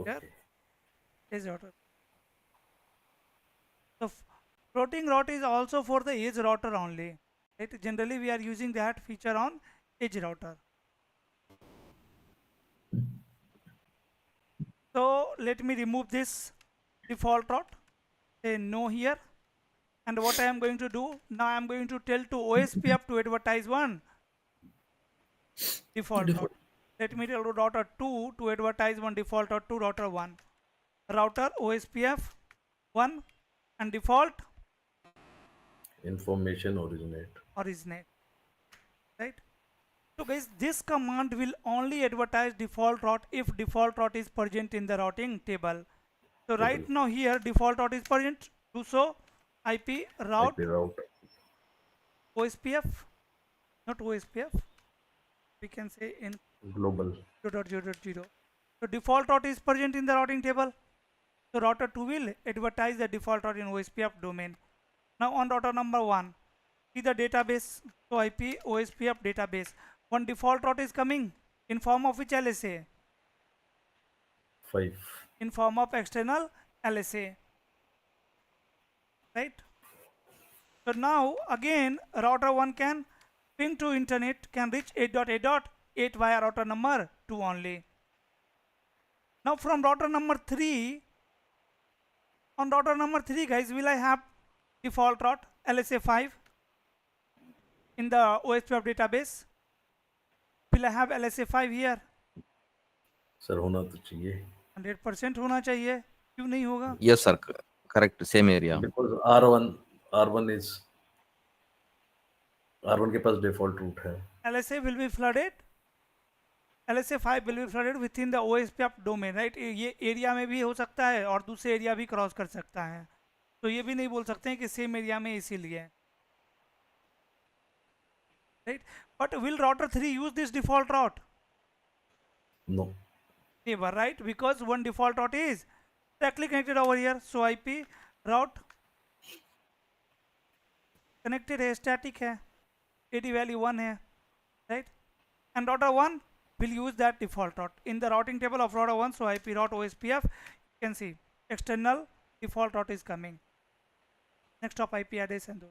Here, Okay. edge router. So floating route is also for the edge router only. Right? Generally, we are using that feature on edge router. So let me remove this default route. Say no here. And what I am going to do now, I am going to tell to OSPF to advertise one default route. Default. Let me tell to router 2 to advertise one default route to router 1. Router OSPF 1 and default Information originate. originate. Right? So guys, this command will only advertise default route if default route is present in the routing table. So Table. right now here default route is present. Do so IP IP route route. OSPF, not OSPF. We can say in Global. 0.0.0. So default route is present in the routing table. So router 2 will advertise the default route in OSPF domain. Now on router number 1, see the database. So IP OSPF database. One default route is coming in form of which LSA? 5. In form of external LSA. Right? So now again router 1 can ping to internet, can reach 8.8.8 via router number 2 only. Now from router number 3, on router number 3 guys, will I have default route LSA 5 in the OSPF database? Will I have LSA 5 here? Sir होना तो चाहिए. 100% होना चाहिए. क्यों नहीं होगा? Yes, sir. Correct. Same area. Because R1 is R1 के पास default route है. LSA will be flooded. LSA 5 will be flooded within the OSPF domain, right? ये एरिया में भी हो सकता है और दूसरे एरिया भी क्रॉस कर सकता है. तो ये भी नहीं बोल सकते हैं कि सेम एरिया में इसीलिए. Right? But will router 3 use this default route? No. Never, right? Because one default route is directly connected over here. So IP route connected है, static है, AD value 1 है, right? And router 1 will use that default route in the routing table of router 1. So IP route OSPF, you can see external default route is coming. Next of IP address and those.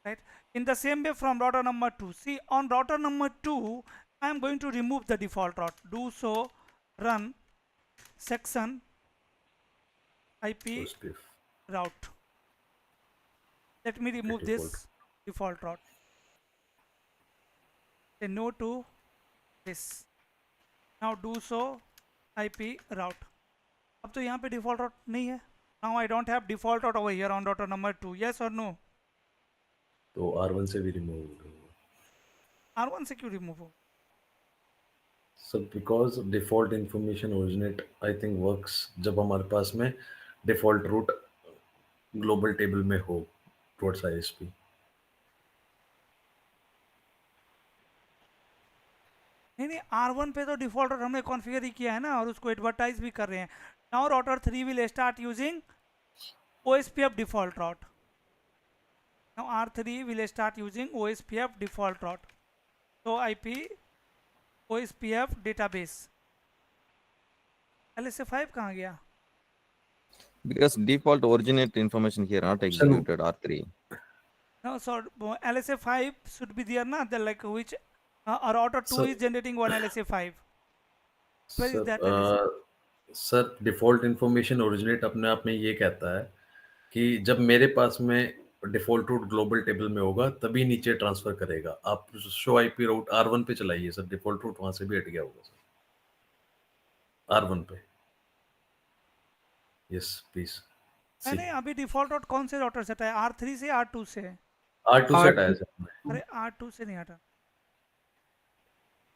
Right? In the same way from router number 2. See on router number 2, I am going to remove the default route. Do so run section IP OSPF. route. Let me remove Default. this default route. Say no to this. Now do so IP route. अब तो यहाँ पे default route नहीं है. Now I don't have default route over here on router number 2. Yes or no? तो R1 से भी remove होगा. R1 से क्यों remove हो? So because default information originate I think works जब हमारे पास में default route global table में हो towards ISP. नहीं R1 पे तो डिफॉल्ट रोट हमने कॉन्फ़िगर ही किया है ना और उसको एडवर्टाइज भी कर रहे हैं. Now router 3 will start using OSPF default route. Now R3 will start using OSPF default route. So IP OSPF database. LSA 5 कहाँ गया? Because default originate information here not executed R3. No, so LSA 5 should be there na, the like which router 2 So- is generating one LSA 5. Where is sir that LSA? Sir default information originate अपने आप में ये कहता है कि जब मेरे पास में डिफॉल्ट रूट ग्लोबल टेबल में होगा तभी नीचे ट्रांसफर करेगा. आप शो आईपी रूट R1 पे चलाइए सर, डिफॉल्ट रूट वहां से भी हट गया होगा सर R1 पे. Yes please. नहीं अभी डिफॉल्ट route कौन से राउटर से हटा है? R3 से R2 से? R2 से हटाया सर. अरे R2 से नहीं हटा.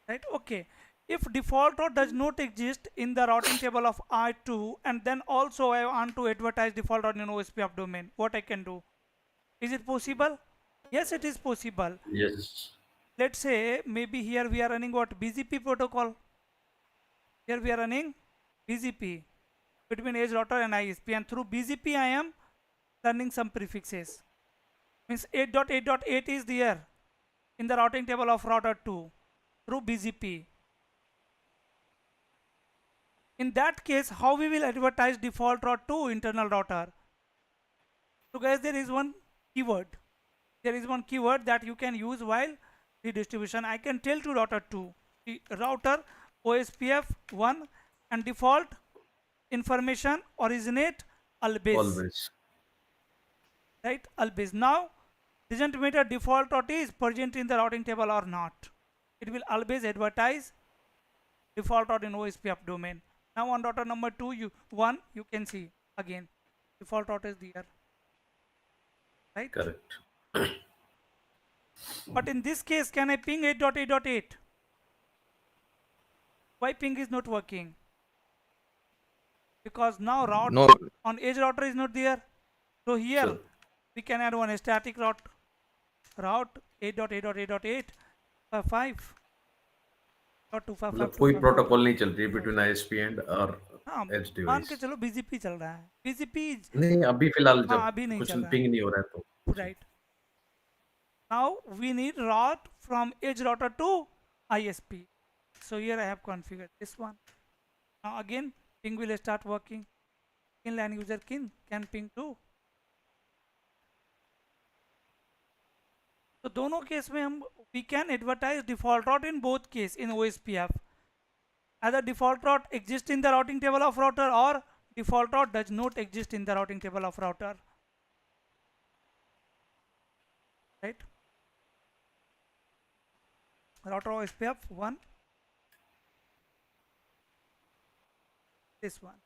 Right? Okay. If default route does not exist in the routing table of R2 and then also I want to advertise default route in OSPF domain, what I can do? Is it possible? Yes, it is possible. Yes. Let's say maybe here we are running what? BGP protocol. Here we are running BGP between edge router and ISP, and through BGP I am learning some prefixes. Means 8.8.8 is there in the routing table of router 2 through BGP. In that case, how we will advertise default route to internal router? So guys, there is one keyword. There is one keyword that you can use while redistribution. I can tell to router 2, the router OSPF 1 and default information originate always, Always. right? Always. Now, doesn't matter default route is present in the routing table or not. It will always advertise default route in OSPF domain. Now on router number 2, you can see again default route is there, right? Correct. But in this case, can I ping 8.8.8? Why ping is not working? Because now route No, on edge router is not there. So here Sir, we can add one static route 8.8.8.8 मतलब 5.255.255. कोई protocol नहीं चल रही between ISP and और हाँ, as मान device. के चलो बीजीपी चल रहा है, बीजीपी। नहीं, अभी फिलहाल हाँ, जब अभी नहीं कुछ चल रहा है, पिंग नहीं हो रहा है तो जी। Right. Now we need route from edge router to ISP. So here I have configured this one. Now again ping will start working. Inline user can ping too. तो दोनों केस में हम we can advertise default route in both case in OSPF. Either default route exists in the routing table of router or default route does not exist in the routing table of router, right? Router OSPF 1, this one,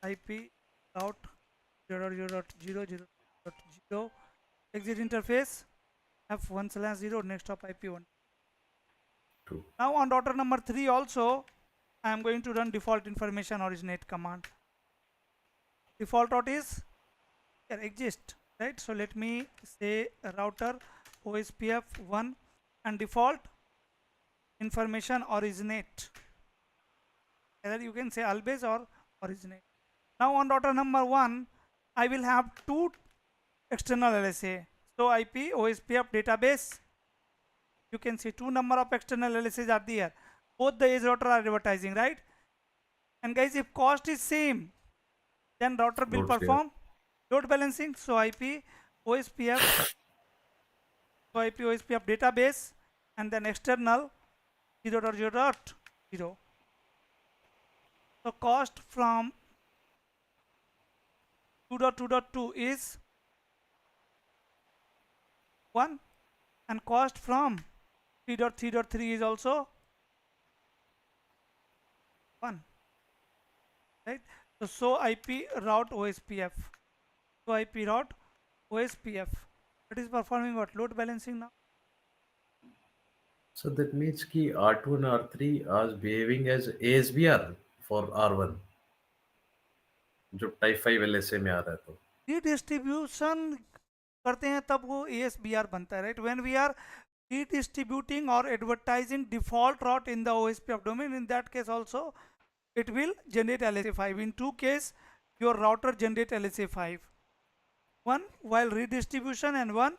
IP route 0.0.0.0.0, exit interface F1/0, next hop IP1. True. Now on router number 3 also I am going to run default information originate command. Default route is here exist, right? So let me say router OSPF 1 and default information originate. Either you can say always or originate. Now on router number 1 I will have two external LSA. So IP OSPF database, you can see two number of external LSAs are there. Both the edge router are advertising, right? And guys, if cost is same, then router will Load share. perform load balancing. So IP OSPF, database and then external 0.0.0. So cost from 2.2.2 is 1 and cost from 3.3.3 is also 1, right? So IP route OSPF, so IP route OSPF, it is performing what? Load balancing now. So that means कि R2 and R3 are behaving as ASBR for R1 जो type 5 LSA में आ रहा है तो Redistribution करते हैं तब वो ASBR बनता है, right? When we are redistributing or advertising default route in the OSPF domain, in that case also it will generate LSA5. In two case your router generate LSA5, one while redistribution and one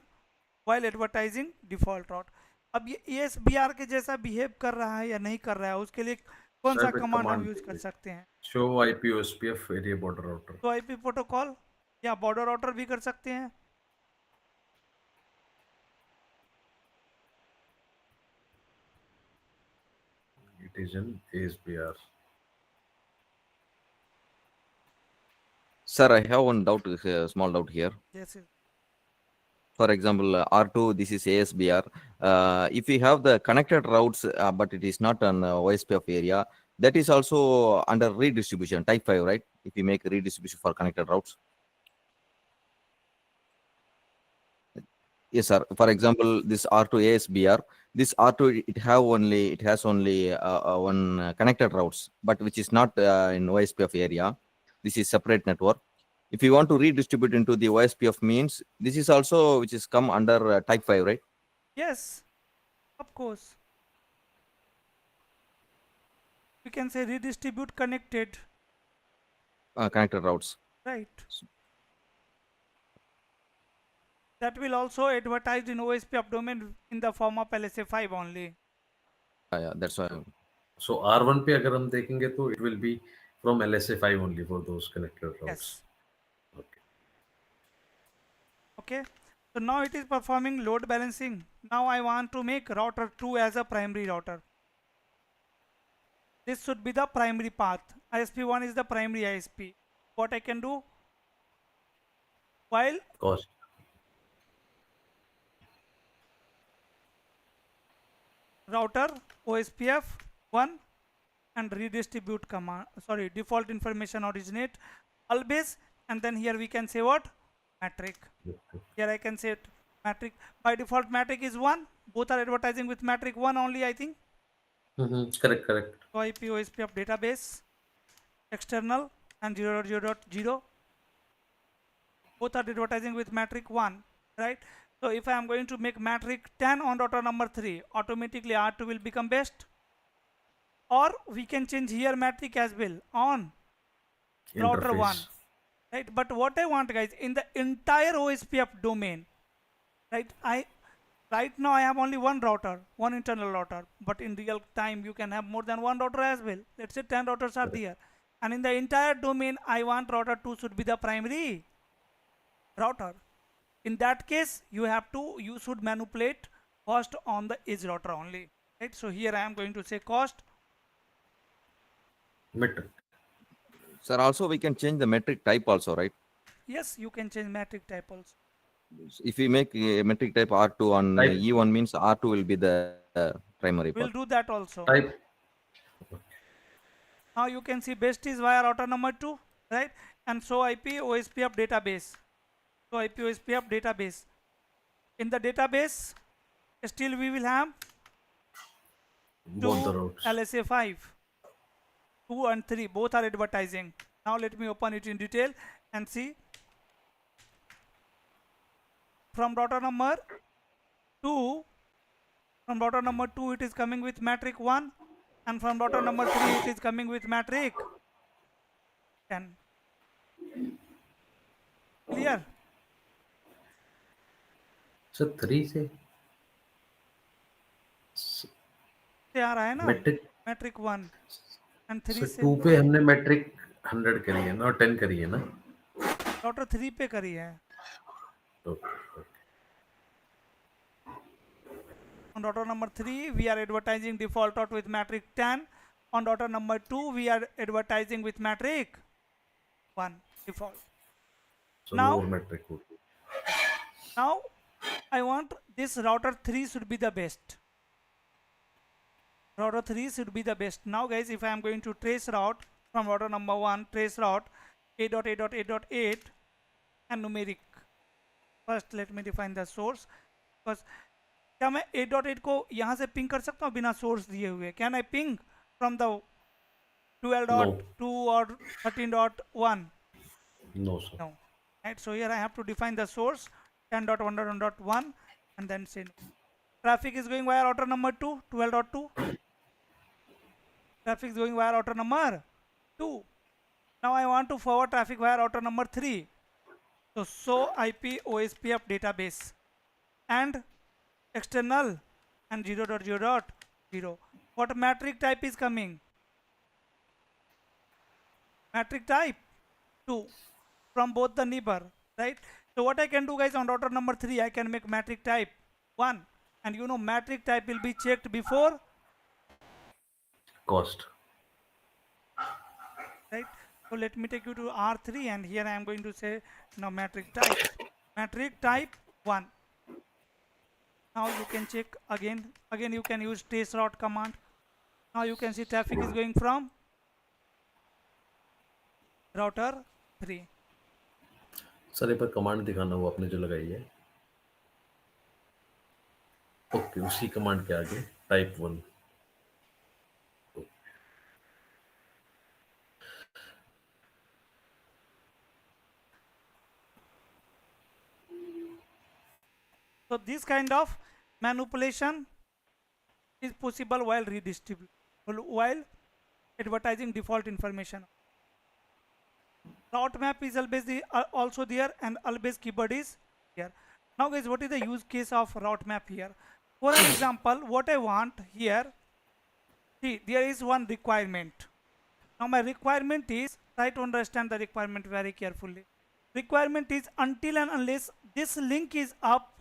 while advertising default route. अब ये ASBR के जैसा behave कर रहा है या नहीं कर रहा है, उसके लिए कौन सा सर कमांड हम यूज कर सकते हैं? Show IP OSPF area border router तो IP प्रोटोकॉल या बॉर्डर राउटर भी कर सकते हैं. It is an ASBR. sir, I have one doubt, small doubt here. Yes, yes. For example, R2, this is ASBR. If we have the connected routes, but it is not an OSPF area, that is also under redistribution, type 5, right? If we make redistribution for connected routes. Yes, sir. For example, this R2 ASBR, this R2, it has only one connected routes, but which is not in OSPF area. This is separate network. If you want to redistribute into the OSPF means, this is also which is come under type 5, right? Yes, of course. We can say redistribute connected, Connected routes. right? That will also advertised in OSPF domain in the form of LSA5 only. Yeah, that's why. So R1 पे अगर हम देखेंगे तो it will be from LSA5 only for those connected routes. Yes. Okay. Okay. So now it is performing load balancing. Now I want to make router 2 as a primary router. This should be the primary path. ISP1 is the primary ISP. What I can do, while Cost. router OSPF 1 and redistribute command, sorry, default information originate always, and then here we can say what, metric. Here I can say it metric. By default metric is 1. Both are advertising with metric 1 only, I think. Correct, correct. So IP OSPF database external and 0.0.0, both are advertising with metric 1, right? So if I am going to make metric 10 on router number 3, automatically R2 will become best. Or we can change here metric as well on router 1, Interface. right? But what I want, guys, in the entire OSPF domain, right, right now I have only one router, one internal router, but in real time you can have more than one router as well. Let's say 10 routers are there, and in the entire domain I want router 2 should be the primary router. In that case, you should manipulate cost on the edge router only, right? So here I am going to say cost. Metric. Sir, also we can change the metric type also, right? Yes, you can change metric type also. If we make a metric type R2 on Type. E1 means R2 will be the primary We'll part. do that also. Type. Now you can see best is via router number 2, right? And so IP OSPF database. So IP OSPF database. In the database, still we will have Both the two routes. LSA5, 2 and 3, both are advertising. Now let me open it in detail and see. From router number 2, it is coming with metric 1, and from router number 3 it is coming with metric 10. Clear? Sir 3 से से आ रहा है ना matric metric 1 and 3 sir से 2 पे हमने matric 100 करी है ना और 10 करी है ना. router 3 पे करी है. Okay. On router number 3 we are advertising default out with metric 10. On router number 2 we are advertising with metric 1 default. So Now, lower metric would be. now I want this router 3 should be the best. Router 3 should be the best. Now guys, if I am going to trace route from router number 1, trace route 8.8.8.8 and numeric. First let me define the source. Because क्या मैं 8.8 को यहाँ से ping कर सकता हूँ बिना source दिए हुए? Can I ping from the 12.2 or 13.1? No, sir. No. Right. So here I have to define the source 10.1.1 and then say no. Traffic is going via router number 2, 12.2. Traffic is going via router number 2. Now I want to forward traffic via router number 3. So show IP OSPF database and external and 0.0.0. What metric type is coming? Metric type 2 from both the neighbor, right? So what I can do, guys, on router number 3 I can make metric type 1, and you know metric type will be checked before Cost. right? So let me take you to R3, and here I am going to say now metric type 1. Now you can check again you can use trace route command. Now you can see traffic is going from router 3. Sir एक बार command दिखाना वो आपने जो लगाई है. Okay, उसी command के आगे type 1. So this kind of manipulation is possible while while advertising default information. Route map is always also there, and always keyboard is here. Now guys, what is the use case of route map here? For an example, what I want here, See, there is one requirement. Now my requirement is, try to understand the requirement very carefully. Requirement is until and unless this link is up,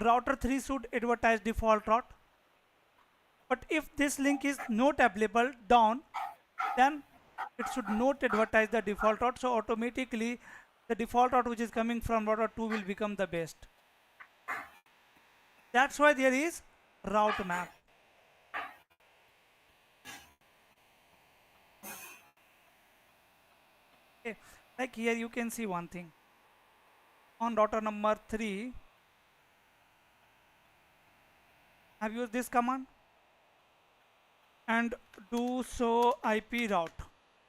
router 3 should advertise default route. But if this link is not available down, then it should not advertise the default route. So automatically the default route which is coming from router 2 will become the best. That's why there is route map. Okay. Like here you can see one thing. On router number 3, I've used this command and do show IP route.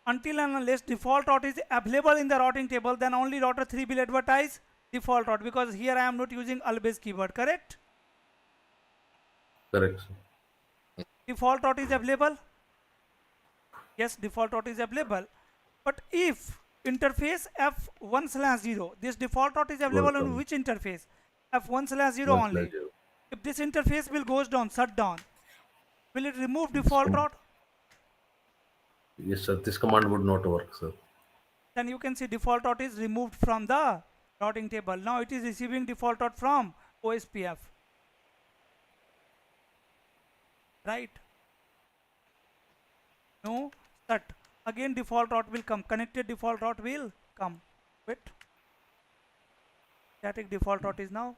Until and unless default route is available in the routing table, then only router 3 will advertise default route, because here I am not using always keyword, correct? Correct, sir. Default route is available. Yes, default route is available. But if interface f1/0, this default route is available on Welcome. which interface? f1/0 One only. pleasure. If this interface will goes down, shut down, will it remove default route? Yes, sir. This command would not work, sir. Then you can see default route is removed from the routing table. Now it is receiving default route from OSPF. Right? No, shut. Again default route will come. Connected default route will come. Wait. Static default route is now.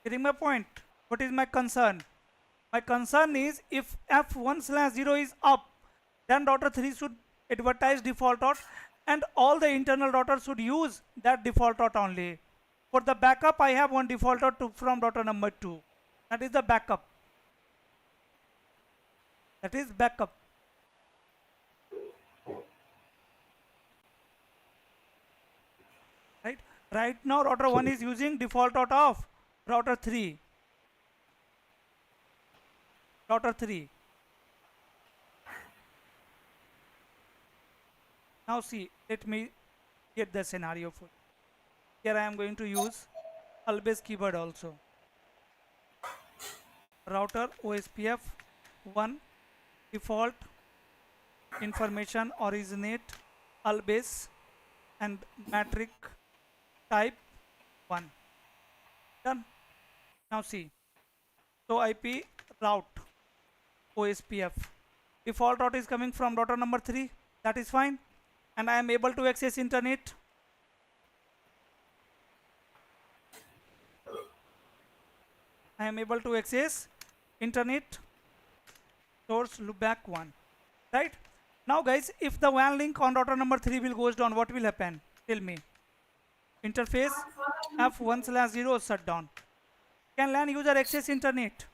Getting my point? What is my concern? My concern is if f1/0 is up, then router 3 should advertise default route and all the internal routers should use that default route only. For the backup, I have one default route from router number 2. That is the backup. That is backup. Right? Right now, router 1 is using default route of router 3. Router 3. Now see, let me get the scenario for you. Here I am going to use always keyword also. Router OSPF 1 default information originate always and metric type 1. Done. Now see. So IP route OSPF. Default route is coming from router number 3. That is fine. And I am able to access internet. I am able to access internet source loopback 1. Right? Now guys, if the WAN link on router number 3 will goes down, what will happen? Tell me. Interface f1/0 shut down. Can LAN user access internet?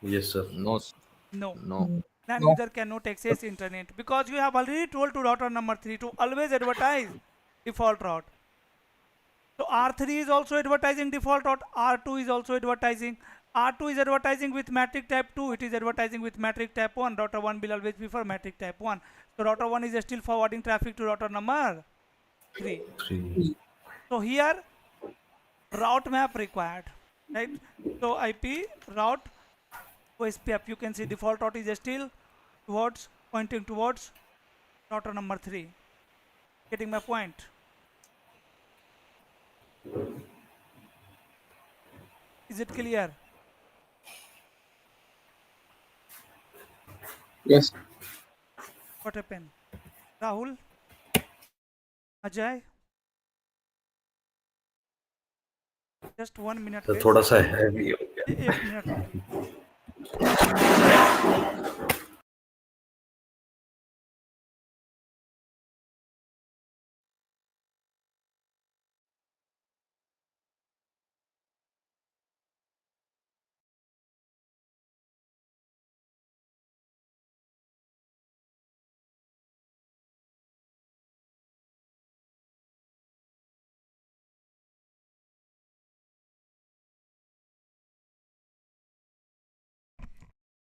Yes, sir. No, No. no. LAN user cannot access internet because you have already told to router number 3 to always advertise default route. So R3 is also advertising default route. R2 is also advertising. R2 is advertising with metric type 2. It is advertising with metric type 1. Router 1 will always prefer metric type 1. So router 1 is still forwarding traffic to router number 3. 3. So here route map required. Right? So IP route OSPF, you can see default route is still towards pointing towards router number 3. Getting my point? Is it clear? Yes. What happened? Rahul? Ajay? Just 1 minute sir guys. थोड़ा सा heavy हो गया. एक minute रुकिए.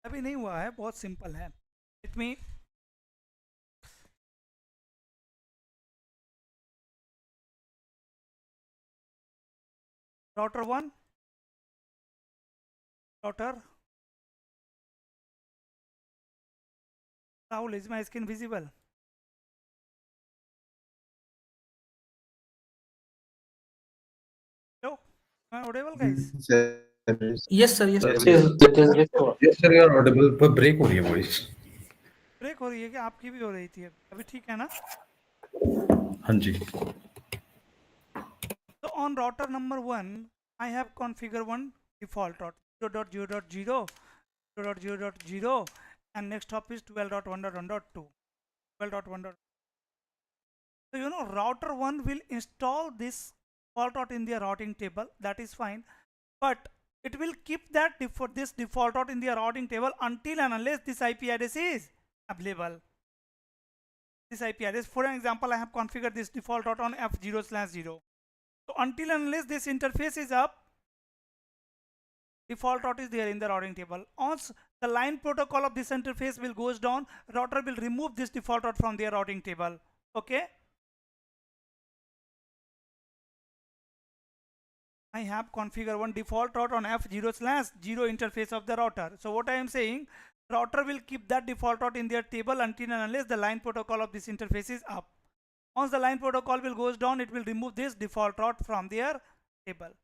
अभी नहीं हुआ है, बहुत सिंपल है. Let me router 1 router. Rahul, is my screen visible? Hello, am I audible, guys? Yes, sir. Yes, Sir, sir. yes, sir, you are audible, पर break हो रही है voice. ब्रेक हो रही है कि आपकी भी हो रही थी? अभी ठीक है ना? हाँ जी. So on router number 1, I have configured one default route 0.0.0, 0.0.0, and next hop is 12.1.1.2. 12.1. So you know router 1 will install this default route in their routing table. That is fine, but it will keep that this default route in their routing table until and unless this IP address is available. This IP address, for an example, I have configured this default route on F0/0. So until and unless this interface is up, default route is there in the routing table. Once the line protocol of this interface will goes down, router will remove this default route from their routing table. Okay. I have configured one default route on F0/0 interface of the router. So what I am saying, router will keep that default route in their table until and unless the line protocol of this interface is up. Once the line protocol will goes down, it will remove this default route from their table.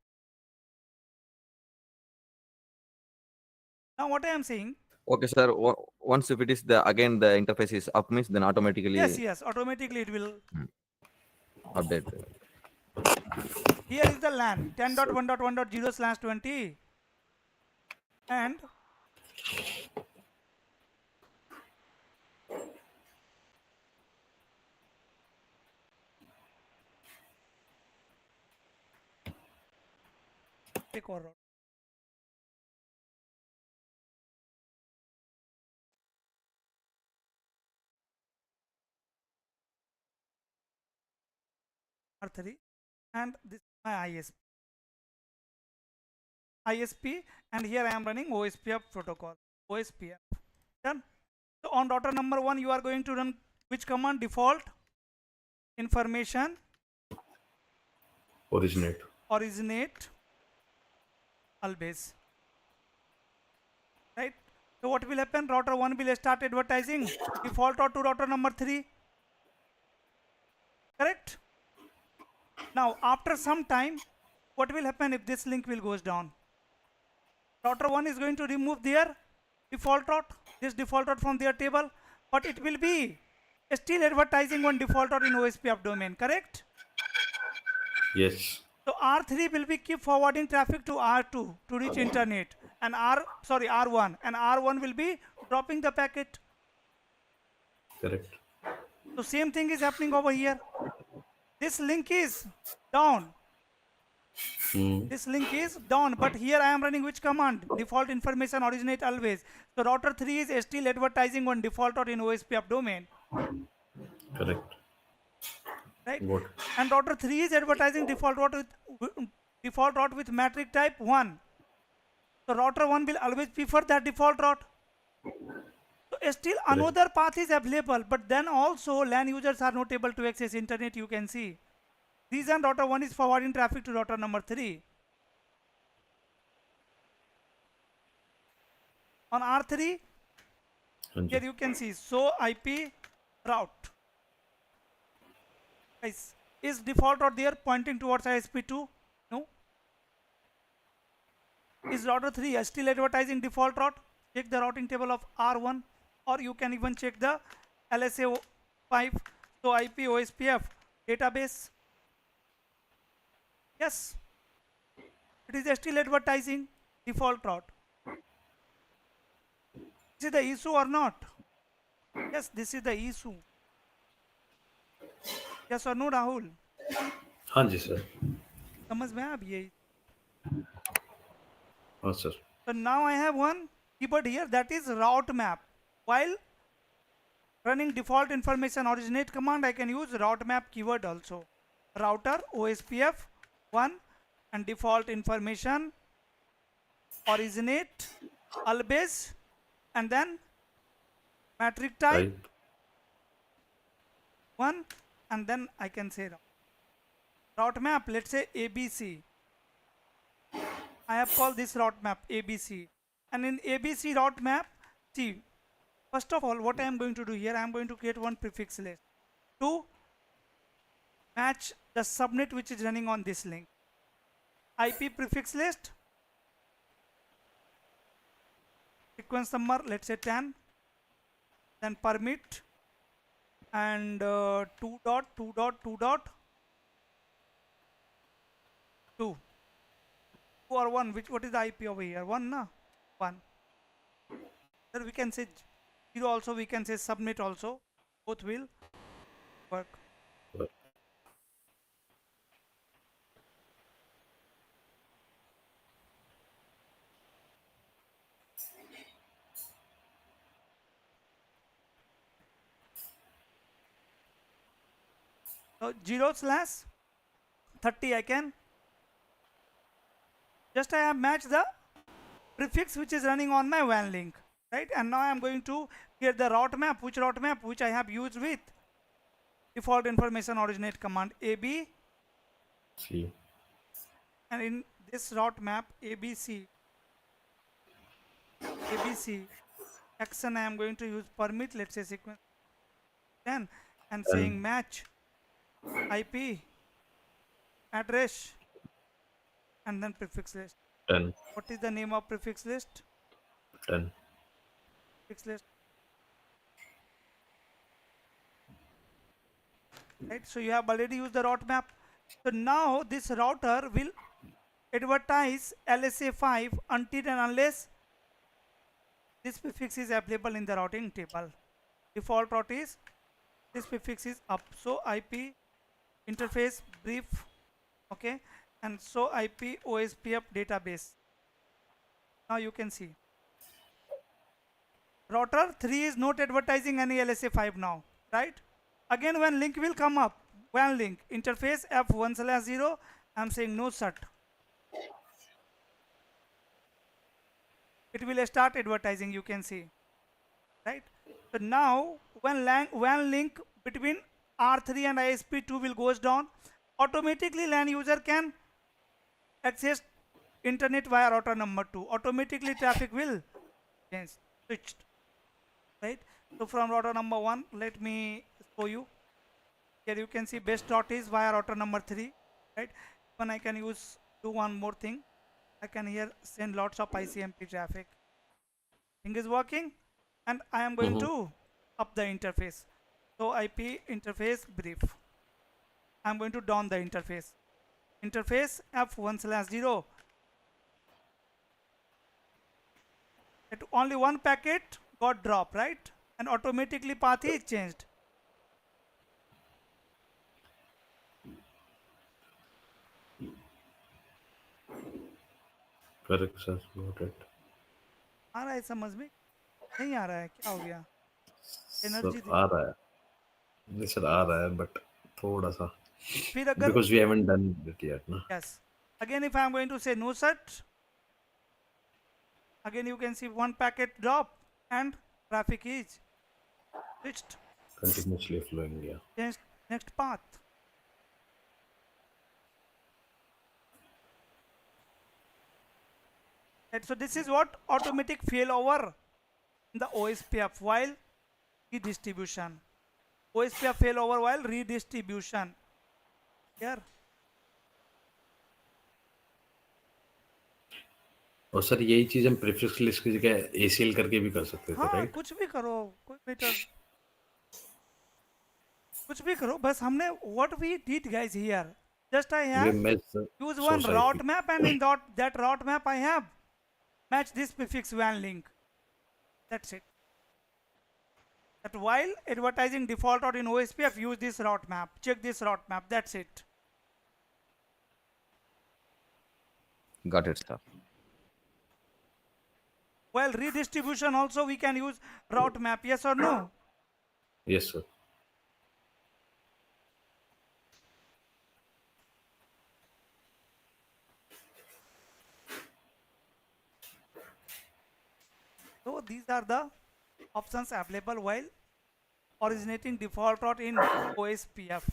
Now what I am saying, Okay, sir. Once if it is the again the interface is up means then automatically yes, automatically it will. update. Here is the LAN 10.1.1.0/20 and एक और route. R3 and this is my ISP, and here I am running OSPF protocol. OSPF. Done. So on router number 1, you are going to run which command? Default information originate always. Right. So what will happen? Router 1 will start advertising default route to router number 3. Correct. Now after some time, what will happen if this link will goes down? Router 1 is going to remove their default route, this default route from their table, but it will be still advertising one default route in OSPF domain, correct? Yes. So R3 will be keep forwarding traffic to R2 to reach internet, and R1, and R1 will be dropping the packet. Correct. So same thing is happening over here. This link is down. This link is down, but here I am running which command? Default information originate always. So router 3 is still advertising on default route in OSPF domain. Correct. Right? What? And router 3 is advertising default route with metric type 1. So router 1 will always prefer that default route. So still another path is available, but then also LAN users are not able to access internet, you can see. Reason router 1 is forwarding traffic to router number 3. On R3, here you can see so IP route. Guys, is default route there pointing towards ISP2? No. Is router 3 still advertising default route? Check the routing table of R1, or you can even check the LSA5. So IP OSPF database. Yes, it is still advertising default route. This is the issue or not? Yes, this is the issue. Yes or no, Rahul? हाँ जी sir. समझ में अब ये? हाँ sir. So now I have one keyword here, that is route map. While running default information originate command, I can use route map keyword also. Router OSPF 1 and default information originate always, and then metric type 1, and then I can say route map, let's say ABC. I have called this route map ABC. And in ABC route map, see, first of all, what I am going to do here, I am going to create one prefix list to match the subnet which is running on this link. IP prefix list, sequence number, let's say 10, then permit, and 2 dot 2 dot 2 dot 2 or 1, which what is the IP over here? 1 na? 1. Then we can say 0 also, we can say subnet also, both will work. So 0/30 I can just I have matched the prefix which is running on my WAN link, right? And now I am going to create the route map. Which route map? Which I have used with default information originate command AB. See. And in this route map ABC action I am going to use permit, let's say sequence 10, and saying match IP address and then prefix list. 10. What is the name of prefix list? 10. Prefix list. Right, so you have already used the route map. So now this router will advertise LSA5 until and unless this prefix is available in the routing table. Default route is this prefix is up. So IP interface brief, okay, and so IP OSPF database. Now you can see router 3 is not advertising any LSA5 now, right? Again, when link will come up, WAN link interface F1/0, I'm saying no cert. It will start advertising, you can see, right? So now when WAN link between R3 and ISP2 will goes down, automatically LAN user can access internet via router number 2. Automatically traffic will change, switched, right? So from router number 1, let me show you. Here you can see best route is via router number 3, right? When I can do one more thing, I can here send lots of ICMP traffic. Thing is working, and I am going to up the interface. So IP interface brief. I am going to down the interface. Interface F1/0. It only one packet got dropped, right? And automatically path is changed. Correct, sir. Noted. आ रहा है समझ में? नहीं आ रहा है, क्या हो गया? एनर्जी सर आ रहा है नहीं सर आ रहा है बट थोड़ा सा फिर अगर because we haven't done it yet na. yes, again if I am going to say no set, again you can see one packet drop and traffic is switched, Continuously flowing, yeah. changed next path. Right, so this is what automatic failover in the OSPF while redistribution. OSPF failover while redistribution. Here. और sir यही चीज हम prefix list की जगह ACL करके भी कर सकते थे, हाँ, राइट? कुछ भी करो, कोई मैटर, कुछ भी करो, बस हमने what we did guys here, just I have use one route map and in that route map I have match this prefix WAN link. That's it. That while advertising default route in OSPF, use this route map. Check this route map. That's it. Got it, sir. While redistribution also we can use route map. Yes or no? Yes, sir. So these are the options available while originating default route in OSPF.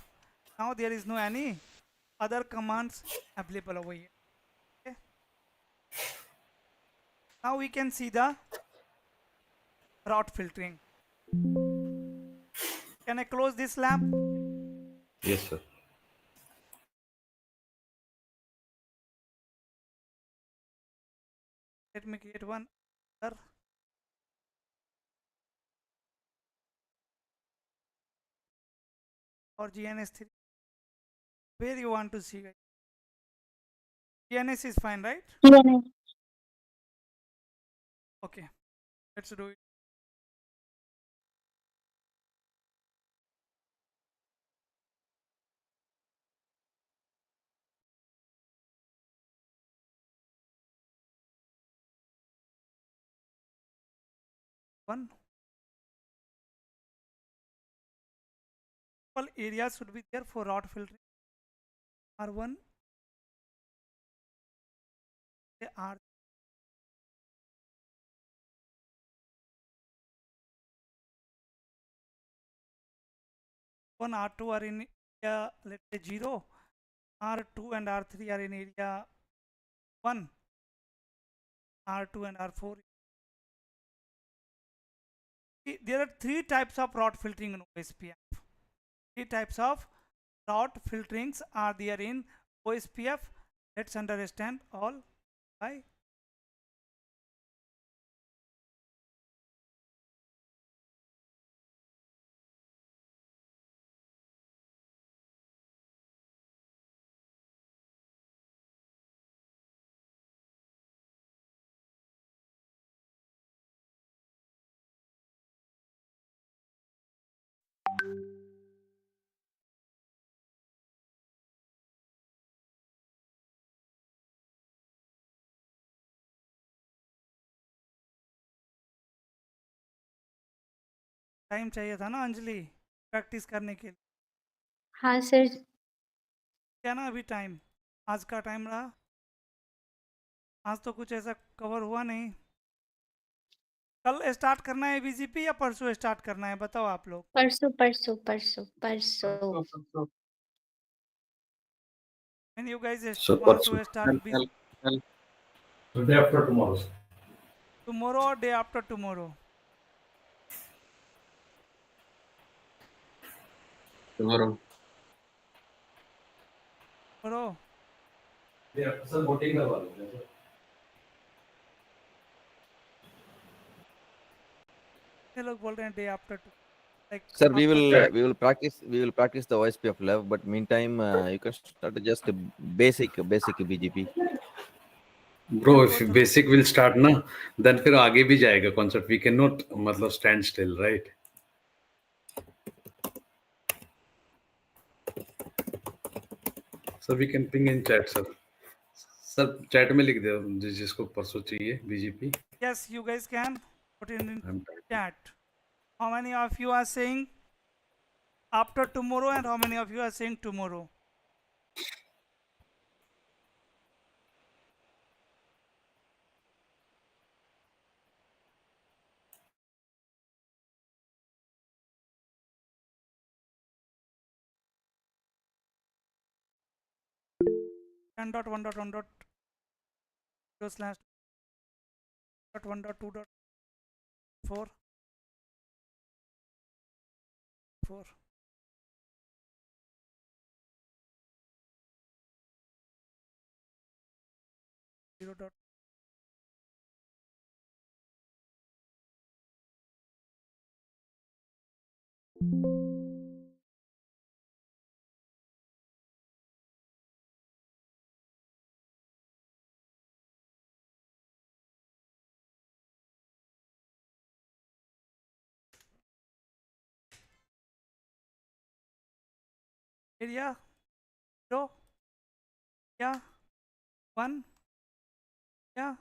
Now there is no any other commands available over here. Okay. Now we can see the route filtering. Can I close this lab? Yes, sir. Let me create one other. Or GNS3. Where you want to see, guys? GNS is fine, right? CCNA. Okay, let's do it. One. All areas should be there for route filtering. R1, R one, R2 are in area, let's say 0. R2 and R3 are in area 1. R2 and R4. There are three types of route filtering in OSPF. Three types of route filterings are there in OSPF. Let's understand all. Why? Time चाहिए था ना Anjali practice करने के लिए. हाँ sir. क्या ना अभी टाइम आज का टाइम रहा. आज तो कुछ ऐसा कवर हुआ नहीं. कल स्टार्ट करना है बीजीपी या परसों स्टार्ट करना है, बताओ आप लोग. परसों परसों परसों परसों. When you guys So, want परसों. to start Day after tomorrow. tomorrow or day after tomorrow? Tomorrow. Tomorrow. Sir voting करवा लो सर. ये लोग बोल रहे हैं day after like Sir, after we will practice the OSPF level, but meantime you can start just basic BGP. Bro, if basic will start ना, then फिर आगे भी जाएगा concept. We cannot मतलब stand still, right? So we can ping in chat, sir. Sir, chat में लिख दो जिसको परसों चाहिए BGP. Yes, you guys can put in I'm typing. chat. How many of you are saying after tomorrow and how many of you are saying tomorrow? N dot 1 dot 1 dot 0 slash dot 1 dot 2 dot 4 4 0 dot area 0 yeah 1 yeah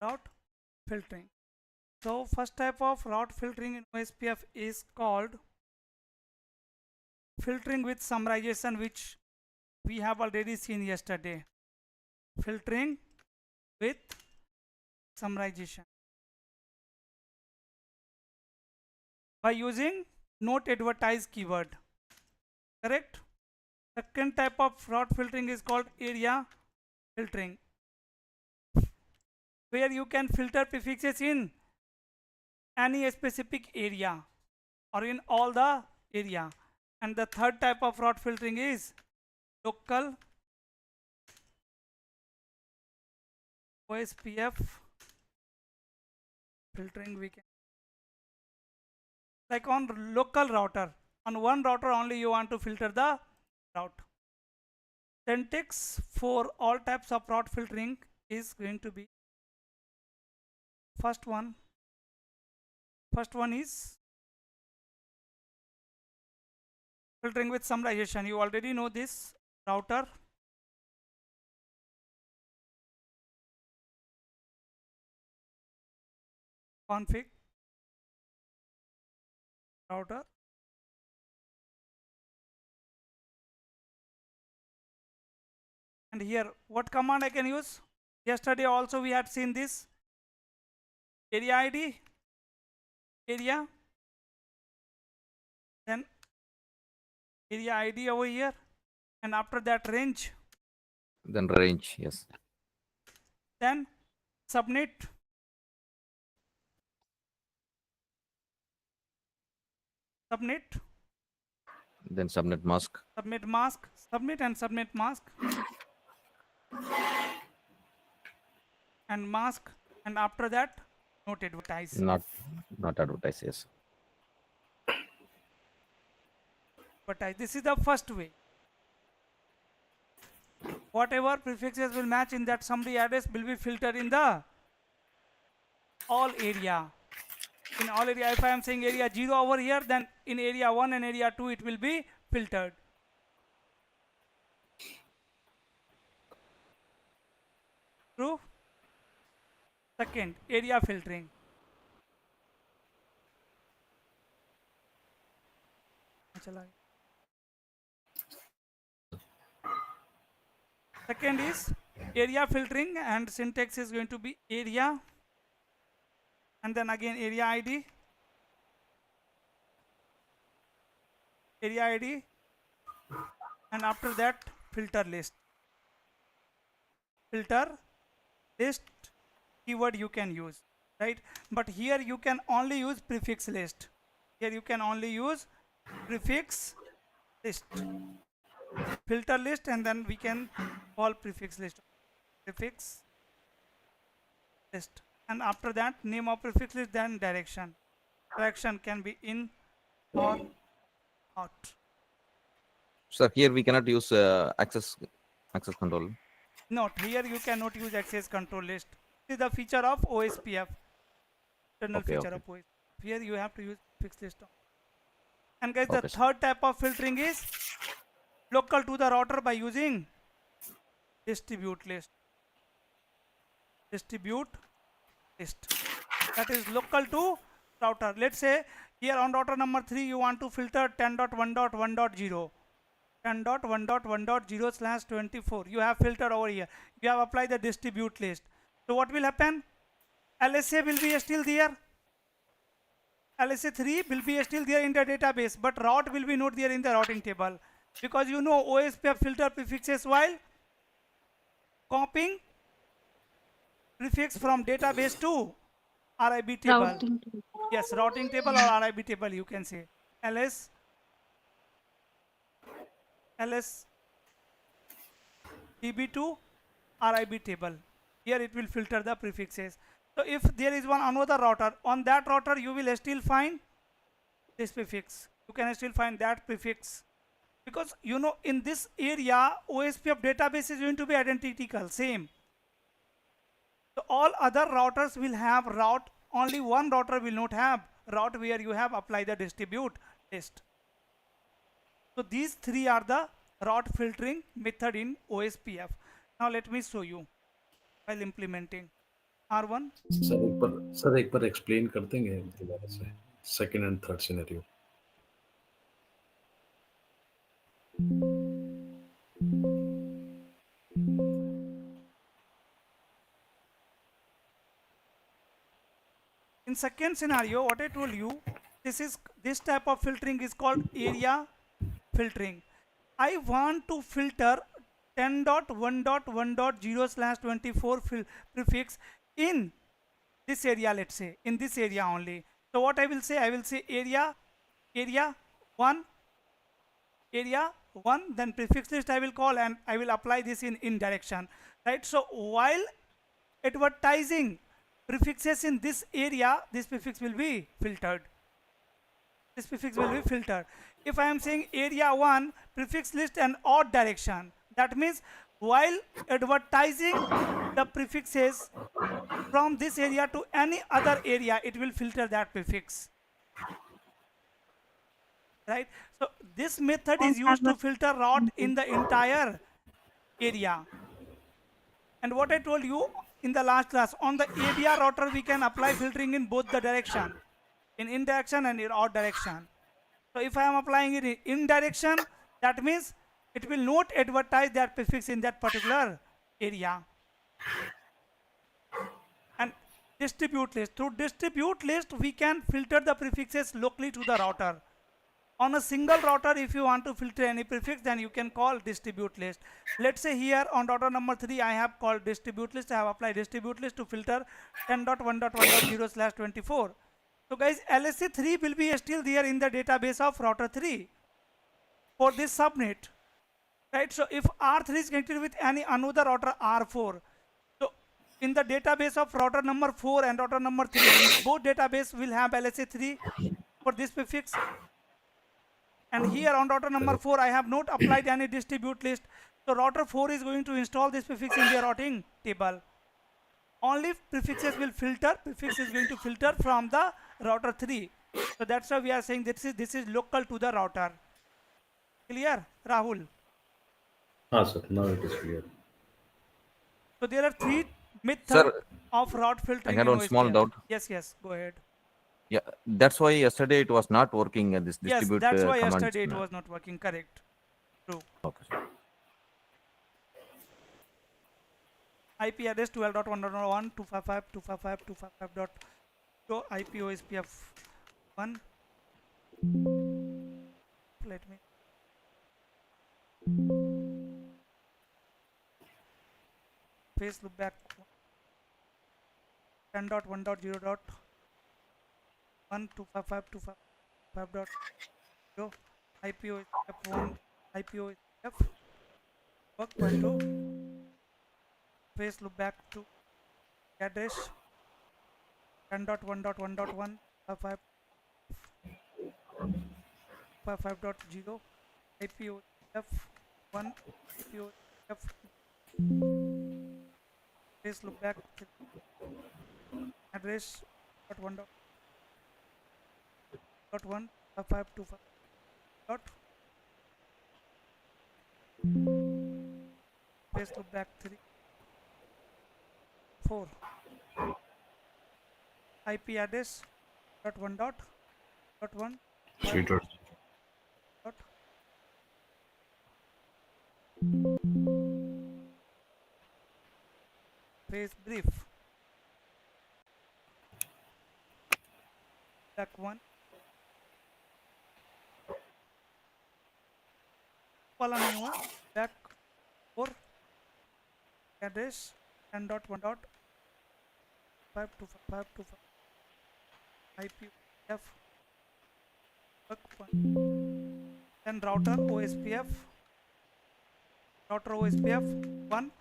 route filtering. So first type of route filtering in OSPF is called filtering with summarization, which we have already seen yesterday. filtering with summarization by using not advertise keyword. Correct? Second type of route filtering is called area filtering, where you can filter prefixes in any specific area or in all the area. And the third type of route filtering is local OSPF filtering. We can, like on local router, on one router only you want to filter the route. Syntax for all types of route filtering is going to be first one is filtering with summarization. You already know this. Router config router and here what command I can use. Yesterday also we had seen this area ID, area, then area ID over here, and after that range, Then range, yes. then subnet, Then subnet mask. subnet mask, subnet and subnet mask, and mask, and after that not advertise. Not advertise, yes. Advertise. This is the first way. Whatever prefixes will match in that summary address will be filtered in the all area. In all area, if I am saying area 0 over here, then in area 1 and area 2 it will be filtered. True? Second, area filtering. Second is area filtering, and syntax is going to be area and then again area ID, and after that filter list. Filter list keyword you can use, right? But here you can only use prefix list. Here you can only use prefix list, filter list, and then we can call prefix list, and after that name of prefix list, then direction can be in or out. So here we cannot use access control. Not here you cannot use access control list. This is the feature of OSPF, internal feature of OSPF. Here you have to use prefix list. And guys, the third type of filtering is local to the router by using distribute list. That is local to router. Let's say here on router number 3 you want to filter 10.1.1.0, 10.1.1.0/24. You have filtered over here. You have applied the distribute list. So what will happen? LSA will be still there. LSA3 will be still there in the database, but route will be not there in the routing table, because you know OSPF filter prefixes while copying prefix from database to RIB table. Routing table. Yes, routing table or RIB table you can say. LS DB to RIB table. Here it will filter the prefixes. So if there is one another router, on that router you will still find this prefix. You can still find that prefix, because you know in this area OSPF database is going to be identical, same. So all other routers will have route, only one router will not have route where you have applied the distribute list. So these three are the route filtering method in OSPF. Now let me show you while implementing R1. Sir एक बार explain कर देंगे दोबारा से second and third scenario. In second scenario, what I told you, this type of filtering is called area filtering. I want to filter 10.1.1.0/24 prefix in this area, let's say in this area only. So what I will say area 1, area 1, then prefix list I will call, and I will apply this in direction, right? So while advertising prefixes in this area, this prefix will be filtered. This prefix will be filtered. If I am saying area 1 prefix list and odd direction, that means while advertising the prefixes from this area to any other area, it will filter that prefix, right? So this method is used to filter route in the entire area. And what I told you in the last class, on the ABR router we can apply filtering in both the direction, in direction and in odd direction. So if I am applying it in direction, that means it will not advertise that prefix in that particular area. And distribute list, through distribute list we can filter the prefixes locally to the router. On a single router, if you want to filter any prefix, then you can call distribute list. Let's say here on router number 3 I have called distribute list. I have applied distribute list to filter 10.1.1.0/24. So guys, LSC 3 will be still there in the database of router 3 for this subnet, right? So if R3 is connected with any another router R4, so in the database of router number 4 and router number 3, both database will have LSA 3 for this prefix. And here on router number 4 I have not applied any distribute list, so router 4 is going to install this prefix in their routing table. Only prefixes will filter, prefix is going to filter from the router 3. So that's why we are saying this is local to the router. Clear, Rahul? sir, now it is clear. So there are 3 methods Sir, of route I filtering had in one small OSPF. doubt. Yes, go ahead. Yeah, that's why yesterday it was not working. This Yes, distribute that's why command. yesterday it was not working. Correct. True. Okay, sir. IP address 12.1.1, 255.255.255.0, IP OSPF 1. Let me. Face loop back 10.1.0.1, 255.255.0, IP OSPF 1, IP OSPF work point 2. Face loop back to address 10.1.1.1, 55.0, IP OSPF 1, IP OSPF. Face loop back to address 1.1.1, 5525. Face loop back 3, 4. IP address .1.1 Sweetheart. dot face brief back 1 वाला नहीं हुआ back 4 address 10.1.52525 IP F work point. Then router OSPF 1,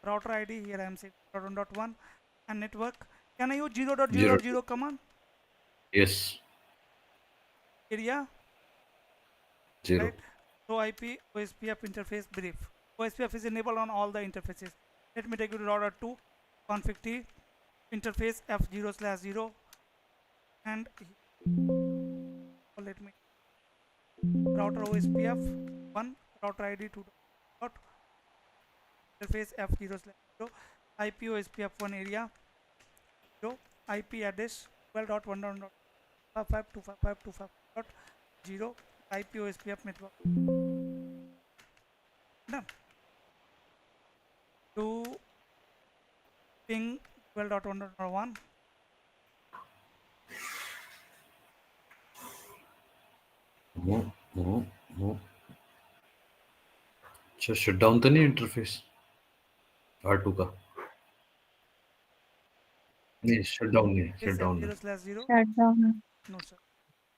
router ID here I am saying 1.1, and network. Can I use 0.0.0 command? Yes. Area 0. right? So IP OSPF interface brief. OSPF is enabled on all the interfaces. Let me take you to router 2 config T interface F0/0 and let me router OSPF 1, router ID 2 dot interface F0/0, IP OSPF 1 area 0, IP address 12.1.55255.255.0, IP OSPF network. Done. To ping 12.1.1 अच्छा, shut down तो नहीं interface R2 का? नहीं, shut down नहीं, shut down नहीं। F0/0 Shut down. no sir.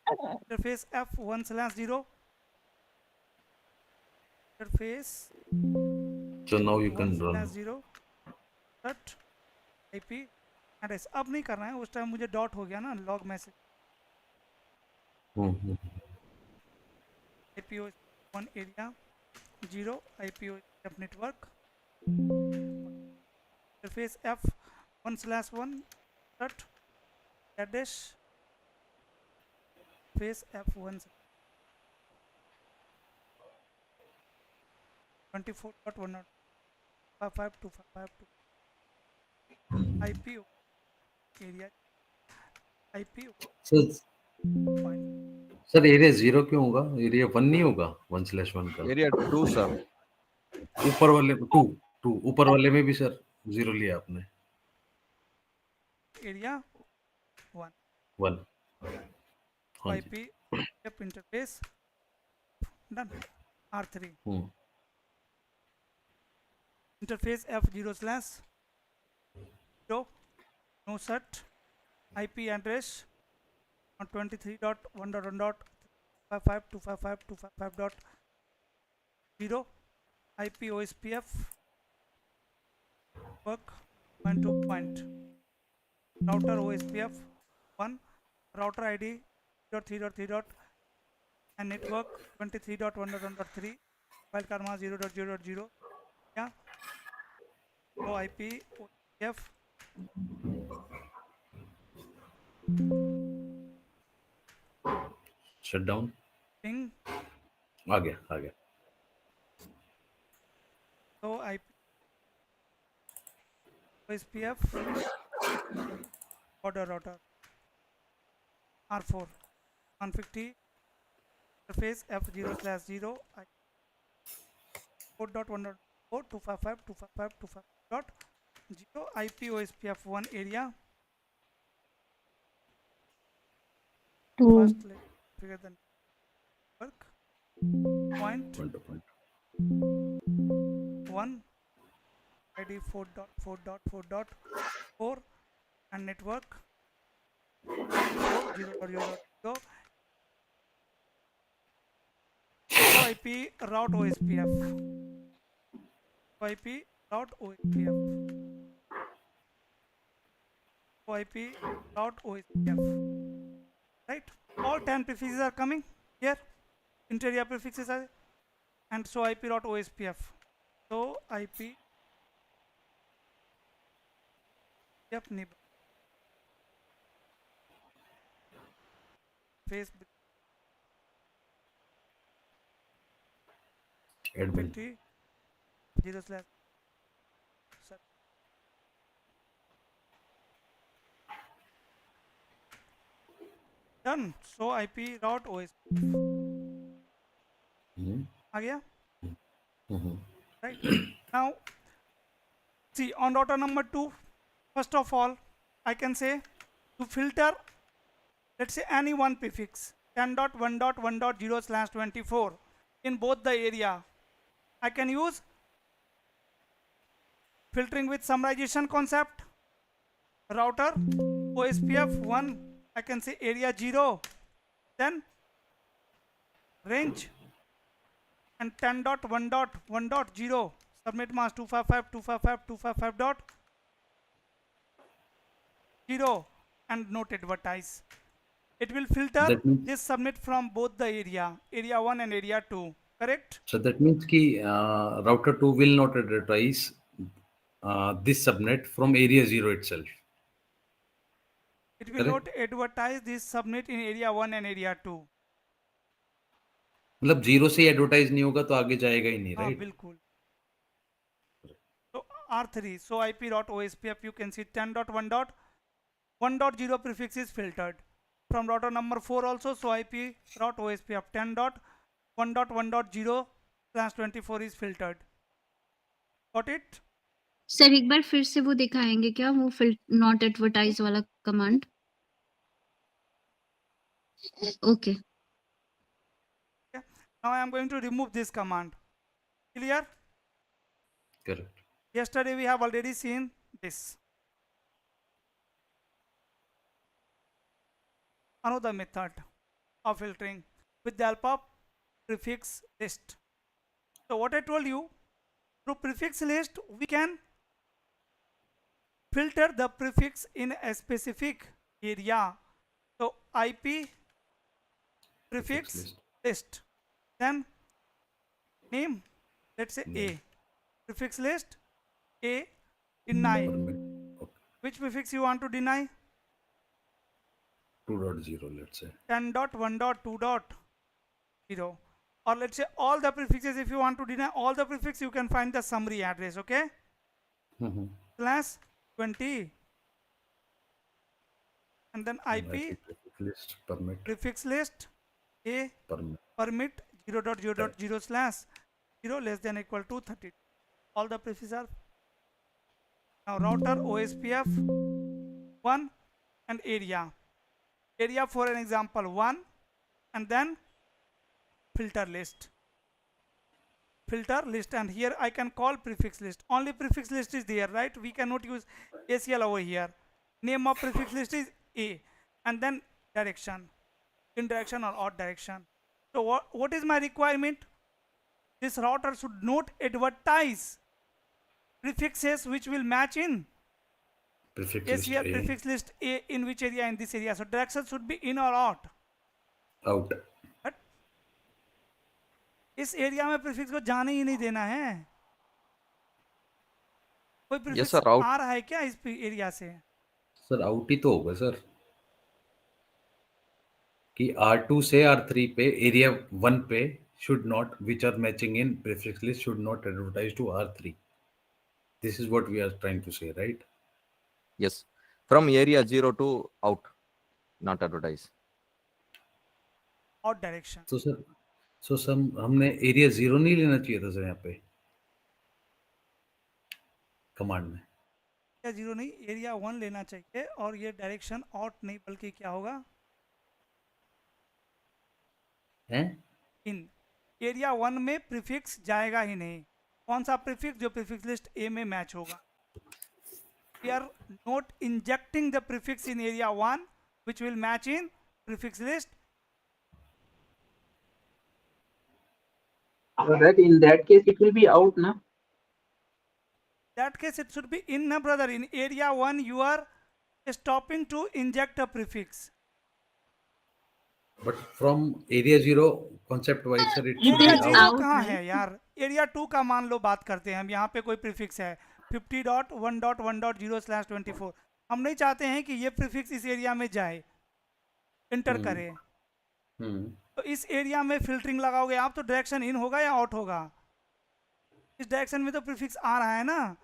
Interface F1/0 interface So now you can run. 1/0 dot IP address. अब नहीं करना है, उस टाइम मुझे डॉट हो गया ना log message. IPO 1 area 0 IPO F network interface F1/1 dot address face F1 24.1.55.255.2 IPO area IPO sir point sir area 0 क्यों होगा? एरिया 1 नहीं होगा 1/1 का? Area 2, sir. ऊपर वाले 2 ऊपर वाले में भी सर 0 लिया आपने। area 1 1 हाँ जी। IP F interface done R3 interface F0/0 no set IP address on 23.1.255.255.0 IP OSPF work point to point router OSPF 1 router ID 3.3 and network 23.1.3 wildcard mask 0.0.0 yeah so IP OSPF shut down ping आ गया। so IP OSPF border router R4 150 interface F0/0 4.1.4.255.255.255.0 IP OSPF 1 area 2. first let's figure the network point 1 ID 4.4.4.4 and network 4.0.0.0 so IP route OSPF IP route OSPF IP route OSPF right all 10 prefixes are coming here interior prefixes are and so IP route OSPF so IP yep neighbor face admin 20 0/ done so IP route OS आ गया right now see on router number 2 first of all I can say to filter let's say any one prefix 10.1.1.0/24 in both the area I can use filtering with summarization concept router OSPF 1 I can say area 0 then range and 10.1.1.0 subnet mask 255.255.255.0 and not advertise it will filter That means this subnet from both the area 1 and area 2 correct so that means कि router 2 will not advertise this subnet from area 0 itself. it will Correct? not advertise this subnet in area 1 and area 2 मतलब 0 से advertise नहीं होगा तो आगे जाएगा ही नहीं, हाँ राइट? बिल्कुल so R3 so IP.OSPF you can see 10.1.1.0 prefix is filtered from router number 4 also so IP.OSPF 10.1.1.0/24 is filtered got it sir एक बार फिर से वो दिखाएंगे क्या वो नॉट एडवर्टाइज वाला command okay Now I am going to remove this command. Clear? Correct. Yesterday we have already seen this. Another method of filtering with the help of prefix list. So what I told you, through prefix list we can filter the prefix in a specific area. So IP prefix list, then name, let's say A, prefix list A, deny. Which prefix you want to deny? 2.0, let's say. 10.1.2.0, or let's say all the prefixes. If you want to deny all the prefix, you can find the summary address. Okay, slash 20, and then IP prefix list A permit 0.0.0 slash 0 less than equal to 30. All the prefixes are now router OSPF 1 and area for an example 1, and then filter list, and here I can call prefix list. Only prefix list is there, right? We cannot use ACL over here. Name of prefix list is A, and then direction, in direction or odd direction. So what is my requirement? This router should not advertise prefixes which will match in ACL prefix list A in which area, in this area. So direction should be in or out. But इस area में prefix को जाने ही नहीं देना है. कोई prefix आ रहा है क्या इस एरिया से? सर आउट ही तो होगा सर, कि R2 से R3 पे एरिया 1 पे should not, which are matching in prefix list, should not advertise to R3. This is what we are trying to say, right? Yes, from area 0 to out, not advertise. Out direction. So sir, हमने area 0 नहीं लेना चाहिए था sir यहाँ पे command में. Area 0 नहीं, area 1 लेना चाहिए, और ये डायरेक्शन आउट नहीं बल्कि क्या होगा, हैं? इन. एरिया 1 में प्रीफिक्स जाएगा ही नहीं. कौन सा प्रीफिक्स? जो प्रीफिक्स लिस्ट ए में मैच होगा. We are not injecting the prefix in area 1 which will match in prefix list. So that in that case it will be out, na? That case it should be in, na brother. In area 1 you are stopping to inject a prefix. But from area 0 concept wise sir it should area be 0 out. कहाँ है यार? area 2 का मान लो बात करते हैं हम. यहाँ पे कोई प्रीफिक्स है 50.1.1.0/24. हम नहीं चाहते हैं कि ये प्रीफिक्स इस एरिया में जाए, इंटर करे. तो इस एरिया में फिल्टरिंग लगाओगे आप तो डायरेक्शन इन होगा या आउट होगा? इस डायरेक्शन में तो प्रीफिक्स आ रहा है ना.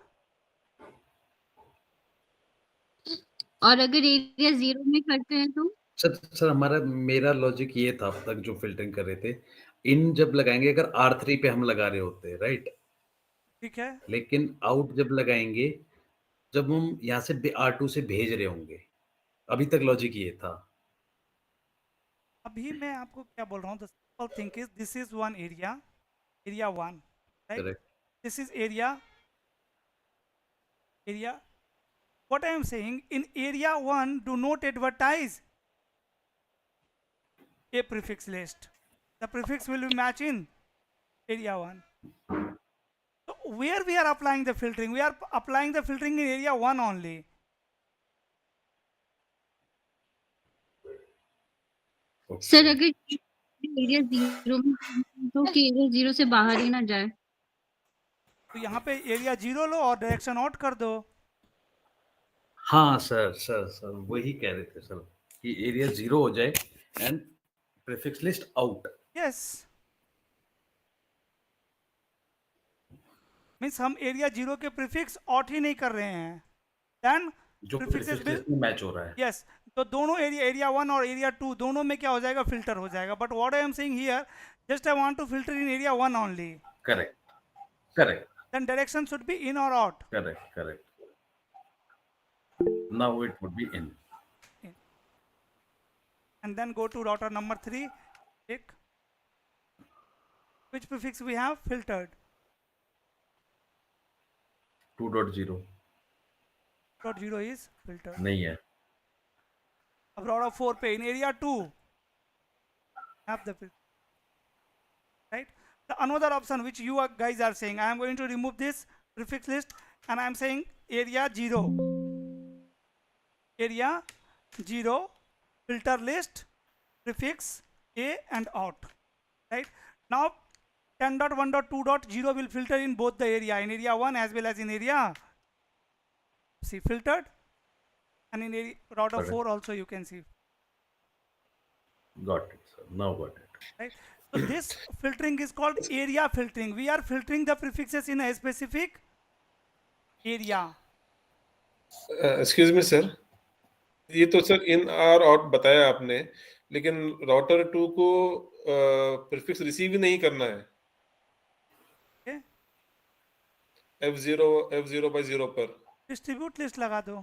और अगर एरिया 0 में करते हैं तो सर मेरा लॉजिक ये था अब तक जो फिल्टरिंग कर रहे थे, इन जब लगाएंगे अगर R3 पे हम लगा रहे होते, राइट, ठीक है, लेकिन आउट जब लगाएंगे जब हम यहाँ से R2 से भेज रहे होंगे. अभी तक लॉजिक ये था. अभी मैं आपको क्या बोल रहा हूँ, the simple thing is this is one area 1, right. This is area what I am saying, in area 1 do not advertise a prefix list. The prefix will be match in area 1. So where we are applying the filtering? We are applying the filtering in area 1 only. Sir अगर area 0 में तो कि area 0 से बाहर ही ना जाए. तो यहाँ पे एरिया 0 लो और डायरेक्शन आउट कर दो. हाँ सर वही कह रहे थे सर कि एरिया 0 हो जाए and prefix list out. Yes, means हम एरिया 0 के प्रीफिक्स आउट ही नहीं कर रहे हैं. देन जो प्रीफिक्स लिस्ट में मैच हो रहा है. यस, तो दोनों एरिया 1 और एरिया 2 दोनों में क्या हो जाएगा, फिल्टर हो जाएगा. But what I am saying here, just I want to filter in area 1 only. Correct. Then direction should be in or out. Correct. Now it would be in. And then go to router number 3. Take. which prefix we have filtered? 2.0 .0 is filtered. नहीं है. अब router 4 पे in area 2 have the filter, right? The another option which you guys are saying, I am going to remove this prefix list and I am saying area 0 filter list prefix A and out, right? Now 10.1.2.0 will filter in both the area, in area 1 as well as in area C filtered, and in area router Correct. 4 also you can see, Got it, sir. Now got it. right? So this filtering is called area filtering. We are filtering the prefixes in a specific area. Excuse me sir, ये तो sir इन और out बताया आपने, लेकिन router 2 को prefix receive ही नहीं करना है Okay? F0 by 0 पर. डिस्ट्रीब्यूट लिस्ट लगा दो.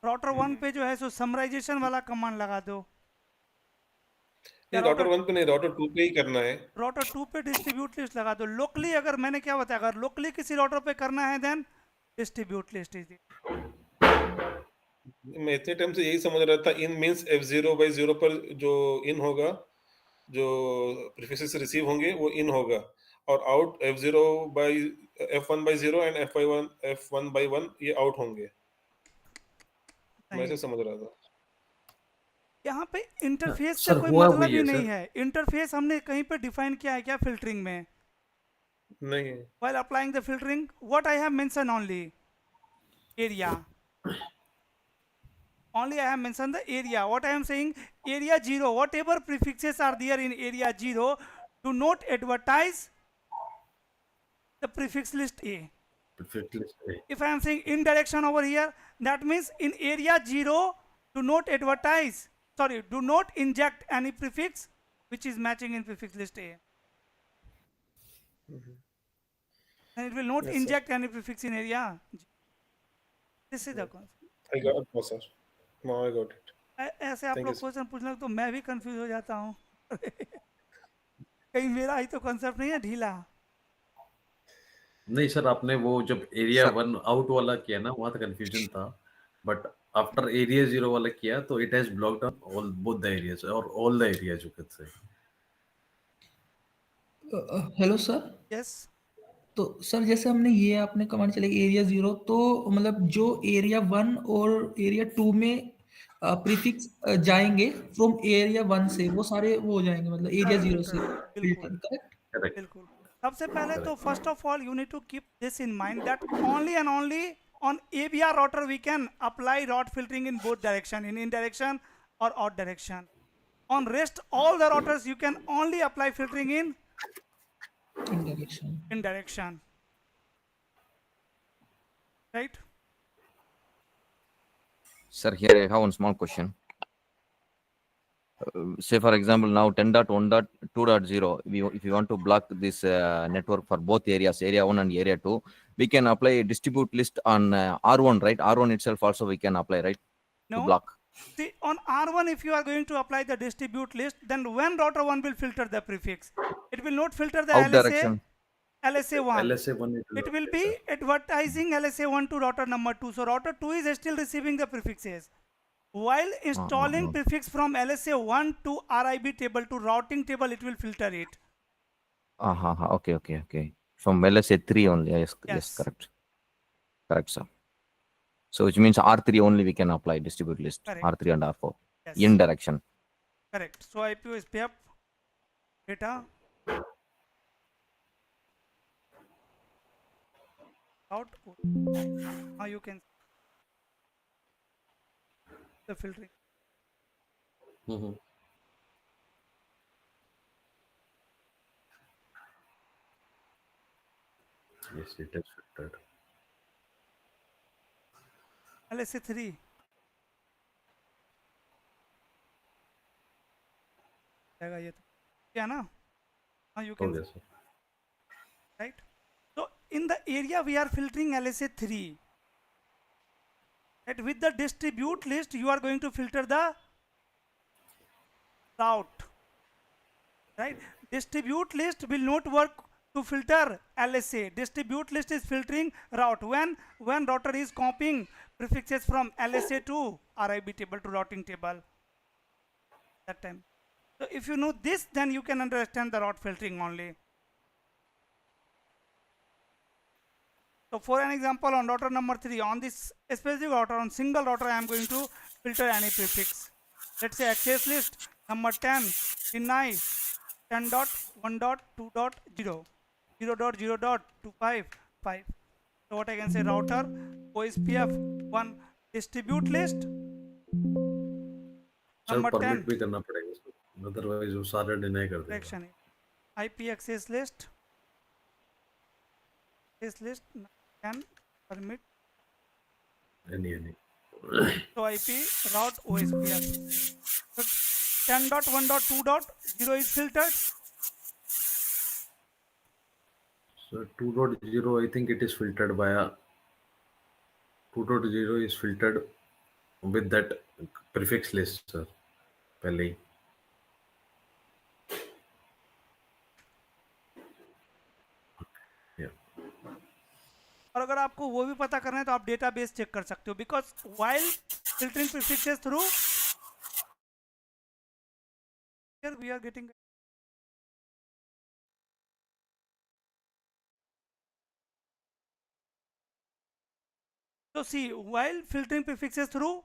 राउटर 1 पे जो है सो समराइजेशन वाला कमांड लगा दो. नहीं, राउटर 1 पे नहीं, राउटर 2 पे ही करना है. राउटर 2 पे डिस्ट्रीब्यूट लिस्ट लगा दो. लोकली अगर मैंने क्या बताया, अगर लोकली किसी राउटर पे करना है then distribute list is it. मैं इतने टाइम से यही समझ रहा था इन मींस F0 by 0 पर जो इन होगा, जो प्रीफिक्सेस रिसीव होंगे वो इन होगा, और out F0 by F1 by 0 and F1 by 1 ये आउट होंगे. मैं ऐसे समझ रहा था. यहाँ पे इंटरफेस से सर, कोई हुआ मतलब वही ही है, नहीं सर. है. इंटरफेस हमने कहीं पे डिफाइन किया है क्या फिल्टरिंग में? नहीं, While applying the filtering, what I have mentioned only area. Only I have mentioned the area. What I am saying, area 0, whatever prefixes are there in area 0, do not advertise the prefix list A. Prefix list A. If I am saying in direction over here, that means in area 0, do not advertise, sorry, do not inject any prefix which is matching in prefix list A. And it will not Yes, sir. inject any prefix in area. This is the concept. I got it, sir. Now I got it. ऐसे आप Thank लोग you, sir. Question पूछने लगते तो मैं भी confuse हो जाता हूँ. कहीं मेरा ही तो कंसेप्ट नहीं है ढीला. नहीं सर, आपने वो जब एरिया सर- 1 आउट वाला किया ना, वहां तो कंफ्यूजन था, बट आफ्टर एरिया 0 वाला किया तो it has blocked all both the areas और all the areas you can say. Hello sir. Yes. तो सर जैसे हमने ये आपने कमांड चलाई एरिया 0, तो मतलब जो एरिया 1 और एरिया 2 में प्रीफिक्स जाएंगे फ्रॉम एरिया 1 से, वो सारे वो हो जाएंगे मतलब एरिया 0 से बिल्कुल फिल्टर, करेक्ट? करेक्ट. बिल्कुल. सबसे पहले तो first of all you need to keep this in mind that only and only on ABR router we can apply route filtering in both direction, in direction or out direction. On rest all the routers you can only apply filtering in direction. Right? Sir, here I have one small question. Say for example, now 10.1.2.0, if you want to block this network for both areas, area 1 and area 2, we can apply a distribute list on R1, right? R1 itself also we can apply, right? No. To block. See, on R1 if you are going to apply the distribute list, then when router 1 will filter the prefix, it will not filter the Out direction. LSA1. LSA1 It will be advertising LSA1 to router number 2. So router 2 is still receiving the prefixes. While installing prefix from LSA1 to RIB table to routing table, it will filter it. Okay. From LSA3 only. Yes, Yes. Correct. Correct, sir. So which means R3 only we can apply distribute list. Correct. R3 and R4. Yes. In direction. Correct. So OSPF data out. Now you can the filtering. Mm-hmm. Yes, it is filtered. LSA3. जाएगा ये तो क्या ना? Now you can Okay, sir. right. So in the area we are filtering LSA3. Right, with the distribute list you are going to filter the route. right? Distribute list will not work to filter LSA. Distribute list is filtering route when router is copying prefixes from LSA to RIB table to routing table that time. So if you know this, then you can understand the route filtering only. So for an example, on router number 3, on this specific router, on single router, I am going to filter any prefix. Let's say access list number 10 deny 10.1.2.0 0.0.255. So what I can say, router OSPF 1 distribute list sir number 10 permit भी करना पड़ेगा इसको, otherwise वो सारे deny कर देगा। direction IP access list can permit any so IP route OSPF. So 10.1.2.0 is filtered. so 2.0 I think it is filtered via 2.0 is filtered with that prefix list sir पहले ही। Yeah. और अगर आपको वो भी पता करना है तो आप डेटाबेस चेक कर सकते हो, because while filtering prefixes through here we are getting so see while filtering prefixes through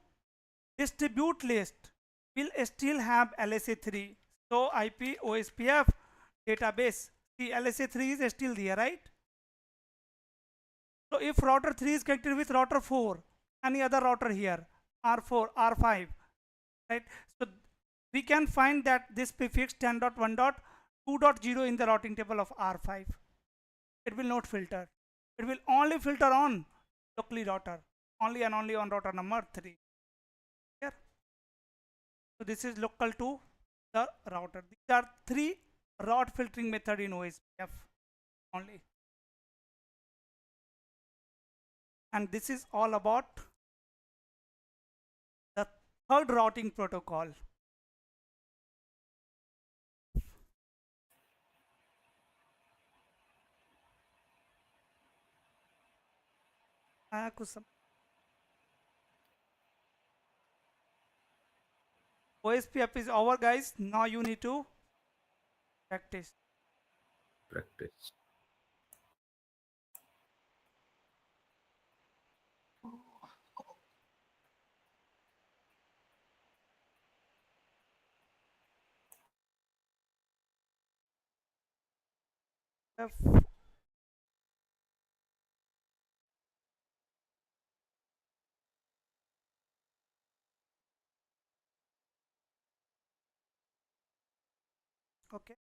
distribute list will still have LSA3, so IP OSPF database, see LSA3 is still there, right? So if router 3 is connected with router 4, any other router here, R4 R5, right? So we can find that this prefix 10.1.2.0 in the routing table of R5. It will not filter. It will only filter on locally router, only and only on router number 3. Here. So this is local to the router. These are 3 route filtering method in OSPF only. And this is all about the third routing protocol. OSPF is over, guys. Now you need to practice. F okay.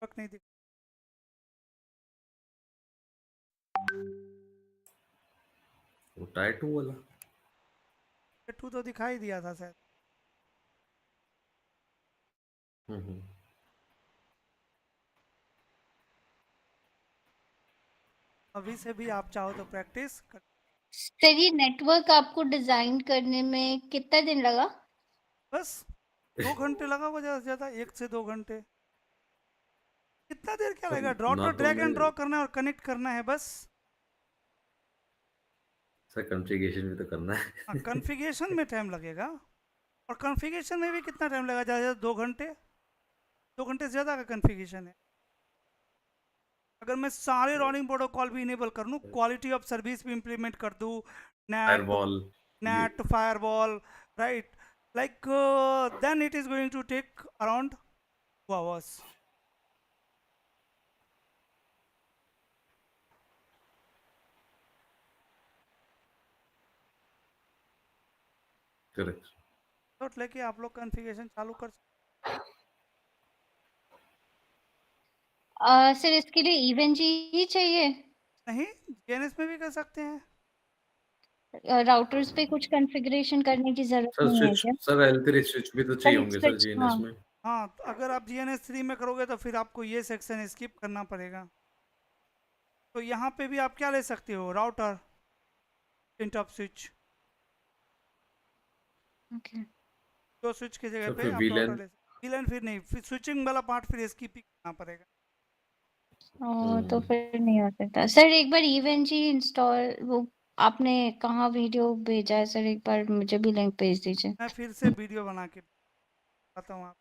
Work नहीं दिख वो tyre 2 वाला 2 तो दिखाई दिया था शायद। अभी से भी आप चाहो तो प्रैक्टिस कर। सर ये नेटवर्क आपको डिजाइन करने में कितना दिन लगा? बस 2 घंटे लगा होगा ज्यादा से ज्यादा, 1 से 2 घंटे। कितना देर क्या लगेगा? ड्रॉ ड्रैग एंड ड्रॉ करना है और कनेक्ट करना है बस। सर कॉन्फ़िगरेशन भी तो करना है। हाँ, कॉन्फ़िगरेशन में टाइम लगेगा, और कॉन्फ़िगरेशन में भी कितना टाइम लगेगा? ज़्यादा से 2 घंटे, 2 घंटे से ज़्यादा का कॉन्फ़िगरेशन है। अगर मैं सारे राउटिंग प्रोटोकॉल भी इनेबल कर दूँ, क्वालिटी ऑफ सर्विस भी इम्प्लीमेंट कर दूँ, net firewall, right, like then it is going to take around 2 hours. Correct. तो लेके आप लोग कॉन्फ़िगरेशन चालू कर सर इसके लिए इवेंट जी ही चाहिए? नहीं, DNS में भी कर सकते हैं। राउटर्स पे कुछ कॉन्फ़िगरेशन करने की ज़रूरत सर नहीं है स्विच, क्या? सर L3 स्विच भी तो चाहिए होंगे सर स्विच, जीएनएस हाँ। में। हाँ, तो अगर आप GNS3 में करोगे तो फिर आपको ये सेक्शन स्किप करना पड़ेगा। तो यहाँ पे भी आप क्या ले सकते हो, राउटर इंटरप्ट स्विच, ओके। तो स्विच की जगह सर पे फिर आप राउटर ले सकते। VLAN फिर नहीं, फिर स्विचिंग वाला पार्ट फिर स्किप ही करना पड़ेगा। तो फिर नहीं हो सकता। सर एक बार EVE-NG इंस्टॉल वो आपने कहाँ वीडियो भेजा है सर, एक बार मुझे भी लिंक भेज दीजिए। मैं फिर से वीडियो बना के बताता हूँ आप।